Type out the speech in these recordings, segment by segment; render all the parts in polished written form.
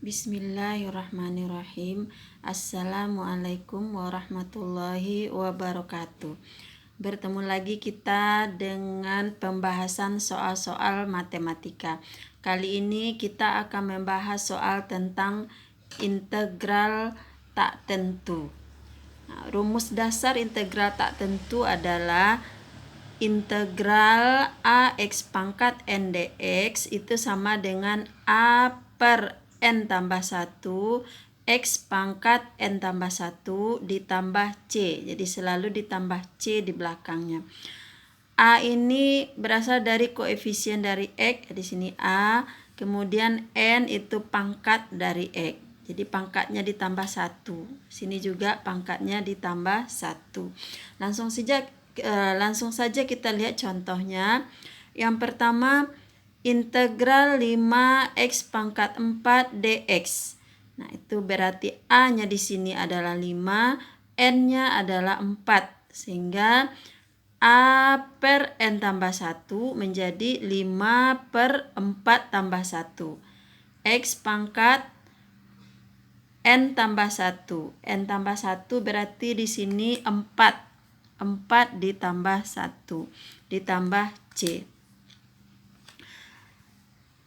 Bismillahirrahmanirrahim. Assalamualaikum warahmatullahi wabarakatuh. Bertemu lagi kita dengan pembahasan soal-soal matematika. Kali ini kita akan membahas soal tentang integral tak tentu. Rumus dasar integral tak tentu adalah integral AX pangkat N dx itu sama dengan A per N tambah 1 X pangkat N tambah 1 ditambah C. Jadi selalu ditambah C di belakangnya. A ini berasal dari koefisien dari X, di sini A. Kemudian N itu pangkat dari X. Jadi pangkatnya ditambah 1. Sini juga pangkatnya ditambah 1. Langsung saja kita lihat contohnya. Yang pertama, integral 5x pangkat 4 dx. Nah, itu berarti A-nya di sini adalah 5, N-nya adalah 4. Sehingga A per N tambah 1 menjadi 5 per 4 tambah 1. X pangkat N tambah 1. N tambah 1 berarti di sini 4. 4 ditambah 1 ditambah C.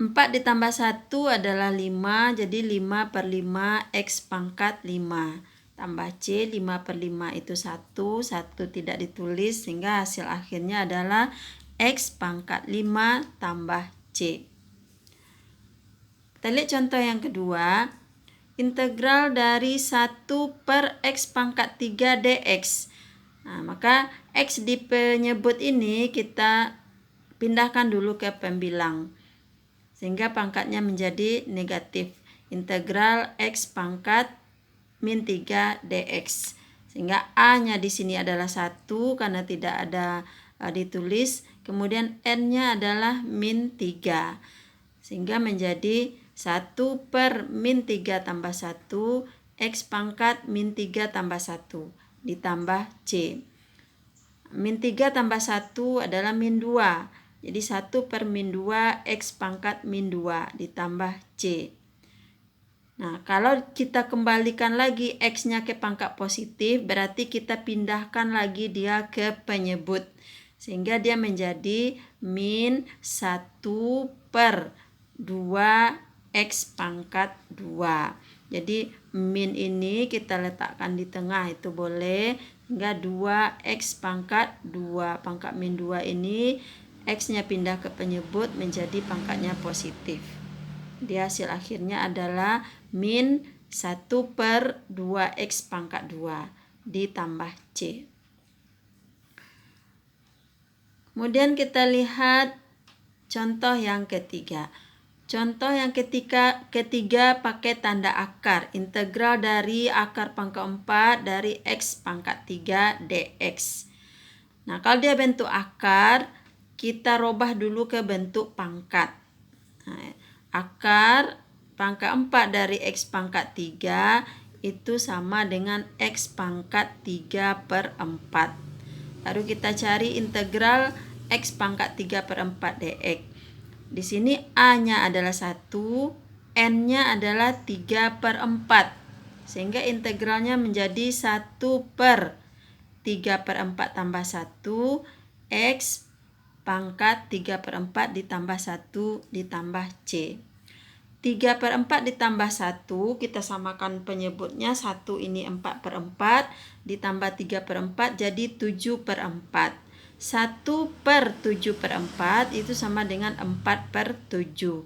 4 ditambah 1 adalah 5, jadi 5 per 5 X pangkat 5. Tambah C, 5 per 5 itu 1, 1 tidak ditulis sehingga hasil akhirnya adalah X pangkat 5 tambah C. Kita lihat contoh yang kedua, integral dari 1 per X pangkat 3 dx. Nah, maka X di penyebut ini kita pindahkan dulu ke pembilang. Sehingga pangkatnya menjadi negatif. Integral X pangkat min 3 dx. Sehingga A-nya di sini adalah 1 karena tidak ada ditulis. Kemudian N-nya adalah min 3. Sehingga menjadi 1 per min 3 tambah 1 X pangkat min 3 tambah 1 ditambah C. Min 3 tambah 1 adalah min 2. Jadi 1 per min 2 X pangkat min 2 ditambah C. Nah, kalau kita kembalikan lagi X-nya ke pangkat positif, berarti kita pindahkan lagi dia ke penyebut. Sehingga dia menjadi min 1 per 2 X pangkat 2. Jadi min ini kita letakkan di tengah itu boleh. Hingga 2X pangkat 2. Pangkat min 2 ini X-nya pindah ke penyebut menjadi pangkatnya positif. Di hasil akhirnya adalah min 1 per 2X pangkat 2 ditambah C. Kemudian kita lihat contoh yang ketiga. Contoh yang ketiga pakai tanda akar. Integral dari akar pangkat 4 dari X pangkat 3 dx. Nah, kalau dia bentuk akar, kita robah dulu ke bentuk pangkat. Nah, akar pangkat 4 dari X pangkat 3 itu sama dengan X pangkat 3 per 4. Lalu kita cari integral X pangkat 3 per 4 dx. Di sini A-nya adalah 1, N-nya adalah 3 per 4. Sehingga integralnya menjadi 1 per 3 per 4 tambah 1 X pangkat 3 per 4 ditambah 1 ditambah C. 3 per 4 ditambah 1, kita samakan penyebutnya. 1 ini 4 per 4 ditambah 3 per 4 jadi 7 per 4. 1 per 7 per 4 itu sama dengan 4 per 7.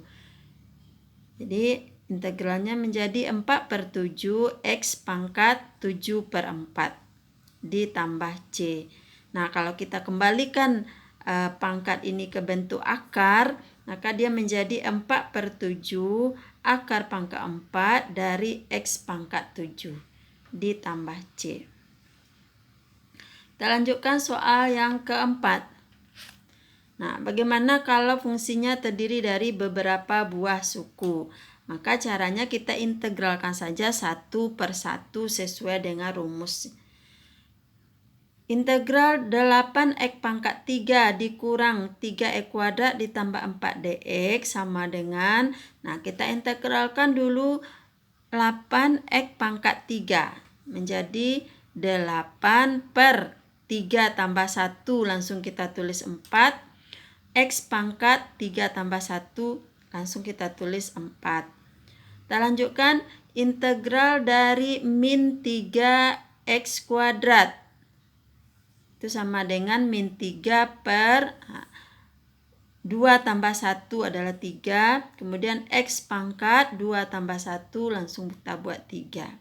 Jadi integralnya menjadi 4 per 7 X pangkat 7 per 4 ditambah C. Nah, kalau kita kembalikan pangkat ini ke bentuk akar, maka dia menjadi 4 per 7 akar pangkat 4 dari X pangkat 7 ditambah C. Kita lanjutkan soal yang keempat. Nah, bagaimana kalau fungsinya terdiri dari beberapa buah suku? Maka caranya kita integralkan saja 1 per 1 sesuai dengan rumus. Integral 8x pangkat 3 dikurang 3x kuadrat ditambah 4 dx sama dengan, nah kita integralkan dulu 8x pangkat 3 menjadi 8/3 tambah 1, langsung kita tulis 4. X pangkat 3 tambah 1, langsung kita tulis 4. Kita lanjutkan integral dari min 3x kuadrat. Itu sama dengan min 3/2 tambah 1 adalah 3. Kemudian X pangkat 2 tambah 1, langsung kita buat 3.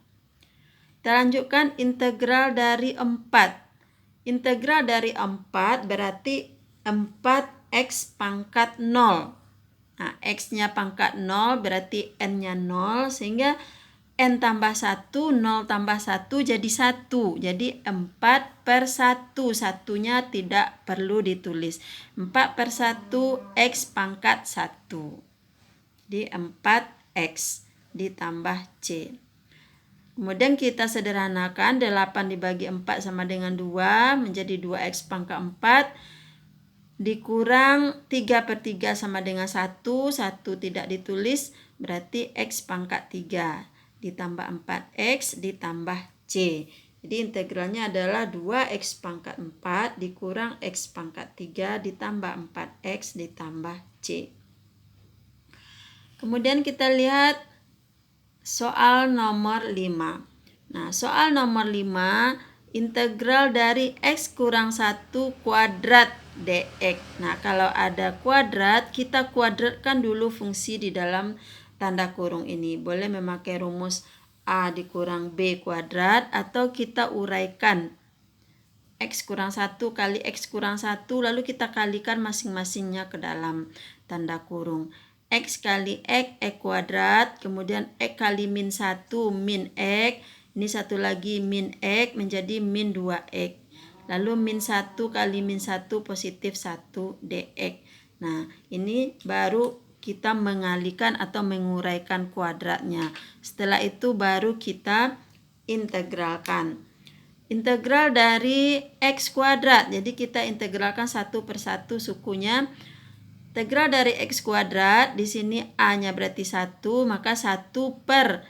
Kita lanjutkan integral dari 4. Integral dari 4 berarti 4x pangkat 0. Nah, X-nya pangkat 0 berarti N-nya 0, sehingga N tambah 1, 0 tambah 1 jadi 1. Jadi 4/1, satunya tidak perlu ditulis. 4/1 X pangkat 1. Jadi 4X ditambah C. Kemudian kita sederhanakan, 8 dibagi 4 sama dengan 2, menjadi 2X pangkat 4. Dikurang 3/3 sama dengan 1, 1 tidak ditulis, berarti X pangkat 3 ditambah 4X ditambah C. Jadi integralnya adalah 2X pangkat 4 dikurang X pangkat 3 ditambah 4X ditambah C. Kemudian kita lihat soal nomor 5. Nah, soal nomor 5, integral dari X kurang 1 kuadrat dx. Nah, kalau ada kuadrat, kita kuadratkan dulu fungsi di dalam tanda kurung ini. Boleh memakai rumus A dikurang B kuadrat, atau kita uraikan X kurang 1 kali X kurang 1, lalu kita kalikan masing-masingnya ke dalam tanda kurung. X kali X kuadrat, kemudian X kali min 1 min X, ini satu lagi min X menjadi min 2X. Lalu min 1 kali min 1 positif 1 dx. Nah, ini baru kita mengalihkan atau menguraikan kuadratnya. Setelah itu baru kita integralkan. Integral dari X kuadrat, jadi kita integralkan 1/1 sukunya. Integral dari X kuadrat, di sini A-nya berarti 1, maka 1/2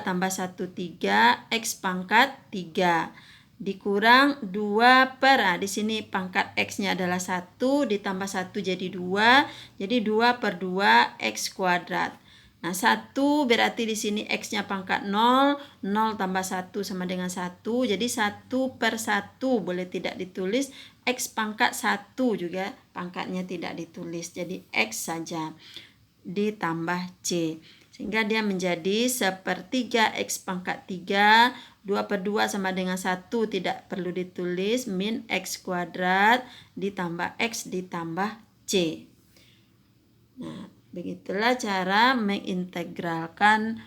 tambah 1, 3, X pangkat 3. Dikurang 2 di sini pangkat X-nya adalah 1, ditambah 1 jadi 2, jadi 2/2 X kuadrat. Nah, 1 berarti di sini X-nya pangkat 0, 0 tambah 1 sama dengan 1, jadi 1/1 boleh tidak ditulis, X pangkat 1 juga pangkatnya tidak ditulis, jadi X saja ditambah C. Sehingga dia menjadi 1/3 X pangkat 3, 2/2 sama dengan 1 tidak perlu ditulis, min X kuadrat ditambah X ditambah C. Nah, begitulah cara mengintegralkan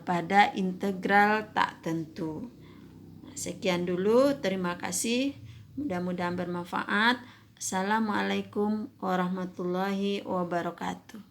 pada integral tak tentu. Nah, sekian dulu, terima kasih, mudah-mudahan bermanfaat. Assalamualaikum warahmatullahi wabarakatuh.